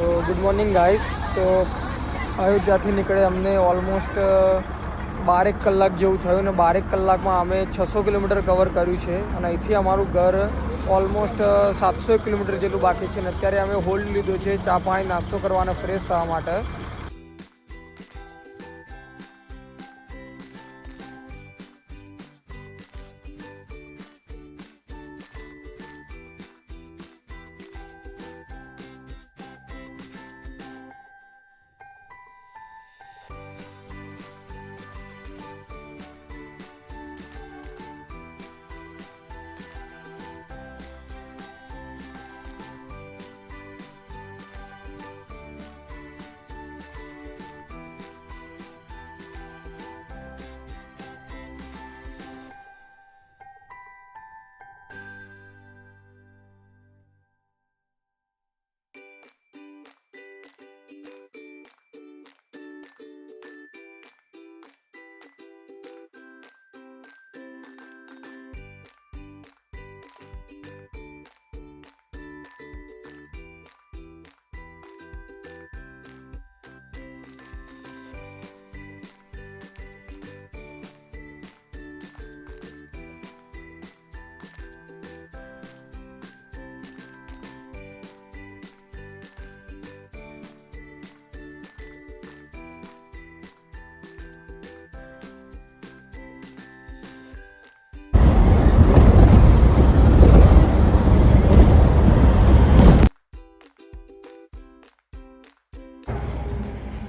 તો good morning guys. તો અયોધ્યાથી નીકળે અમને ઓલમોસ્ટ 12 કલાક જેવું થયું ને 12 કલાકમાં અમે 600 કિલોમીટર કવર કર્યું છે અને અહીંથી અમારું ઘર ઓલમોસ્ટ 700 કિલોમીટર જેટલું બાકી છે. અને અત્યારે અમે હોલ્ડ લીધો છે ચા પાણી નાસ્તો કરવા અને ફ્રેશ થવા માટે.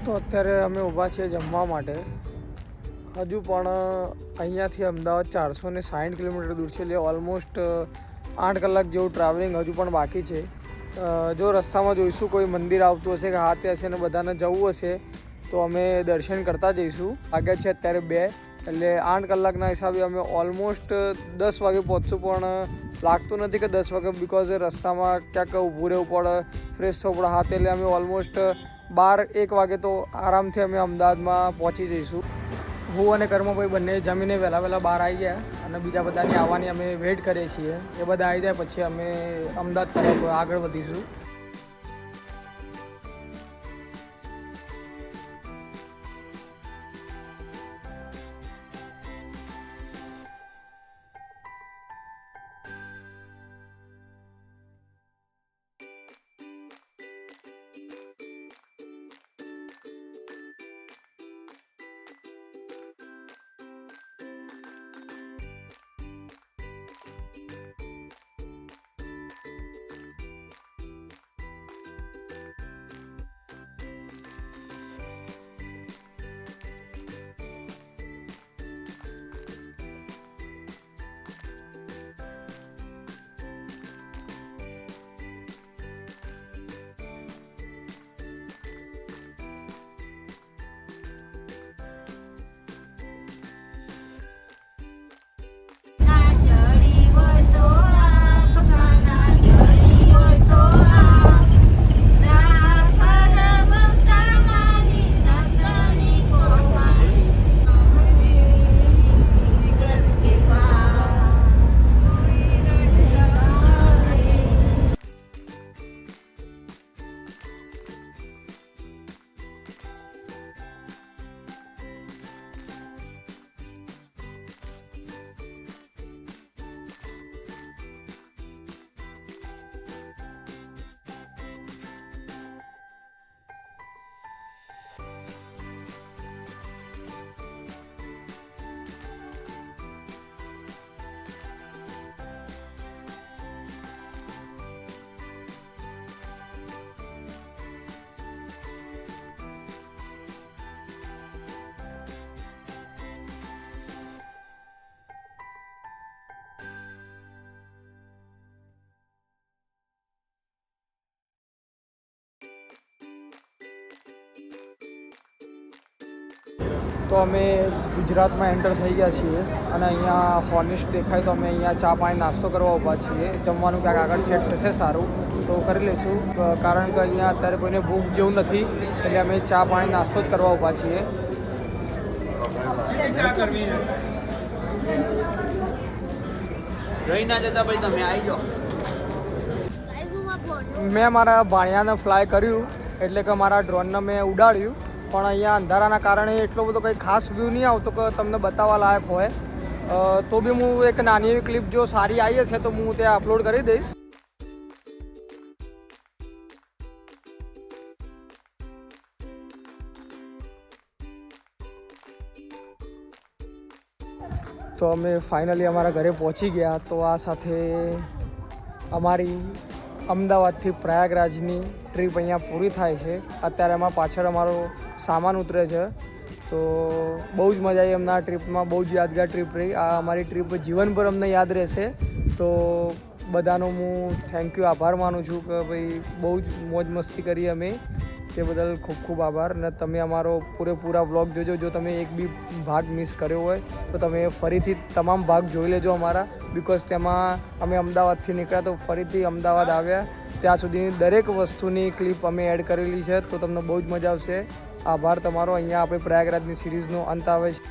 તો અત્યારે અમે ઊભા છીએ જમવા માટે. હજુ પણ અહીંયાથી અમદાવાદ 460 કિલોમીટર દૂર છે, એટલે ઓલમોસ્ટ 8 કલાક જેવું ટ્રાવેલિંગ હજુ પણ બાકી છે. જો રસ્તામાં જોઈશું કોઈ મંદિર આવતું હશે કે હા તે હશે ને બધાને જવું હશે તો અમે દર્શન કરતા જઈશું. વાગ્યા છે અત્યારે 2, એટલે 8 કલાકના હિસાબે અમે ઓલમોસ્ટ 10 વાગે પહોંચશું. પણ લાગતું નથી કે 10 વાગે, બિકોઝ રસ્તામાં ક્યાંક ઊભું રહેવું પડે, ફ્રેશ થવું પડે હાથ. એટલે અમે ઓલમોસ્ટ 12-1 વાગે તો આરામથી અમે અમદાવાદમાં પહોંચી જઈશું. હું અને કર્મભાઈ બંને જમીને વહેલા બહાર આવી ગયા અને બીજા બધાની આવવાની અમે વેઇટ કરીએ છીએ. એ બધા આવી જાય પછી અમે અમદાવાદ તરફ આગળ વધીશું. તો અમે ગુજરાતમાં એન્ટર થઈ ગયા છીએ અને અહીંયા હોર્નિશ દેખાય તો અમે અહીંયા ચા પાણી નાસ્તો કરવા ઊભા છીએ. જમવાનું ક્યાંક આગળ સેટ થશે સારું તો કરી લઈશું, કારણ કે અહીંયા અત્યારે કોઈને ભૂખ જેવું નથી, એટલે અમે ચા પાણી નાસ્તો જ કરવા ઊભા છીએ. રહી ના જતા ભાઈ તમે આવી જાઓ. મેં મારા ભાણિયાને ફ્લાય કર્યું, એટલે કે મારા ડ્રોનને મેં ઉડાડ્યું, પણ અહીંયા અંધારાના કારણે એટલો બધો કંઈ ખાસ વ્યૂ નહીં આવતો કે તમને બતાવવા લાયક હોય. તો બી હું એક નાની એવી ક્લિપ જો સારી આવી હશે તો હું ત્યાં અપલોડ કરી દઈશ. તો અમે ફાઇનલી અમારા ઘરે પહોંચી ગયા. તો આ સાથે અમારી અમદાવાદથી પ્રયાગરાજની ટ્રીપ અહીંયા પૂરી થાય છે. અત્યારે એમાં પાછળ અમારો સામાન ઉતરે છે. તો બહુ જ મજા આવી અમને આ ટ્રીપમાં, બહુ જ યાદગાર ટ્રીપ રહી. આ અમારી ટ્રીપ જીવનભર અમને યાદ રહેશે. તો બધાનો હું થેન્ક યુ, આભાર માનું છું કે ભાઈ બહુ જ મોજ મસ્તી કરી અમે. તે બદલ ખૂબ ખૂબ આભાર. અને તમે અમારો પૂરેપૂરા વ્લોગ જોજો. જો તમે એક બી ભાગ મિસ કર્યો હોય તો તમે ફરીથી તમામ ભાગ જોઈ લેજો અમારા, બિકોઝ તેમાં અમે અમદાવાદથી નીકળ્યા તો ફરીથી અમદાવાદ આવ્યા ત્યાં સુધીની દરેક વસ્તુની ક્લિપ અમે એડ કરેલી છે. તો તમને બહુ જ મજા આવશે. આભાર તમારો. અહીંયા આપણે પ્રયાગરાજની સિરીઝનો અંત આવે છે.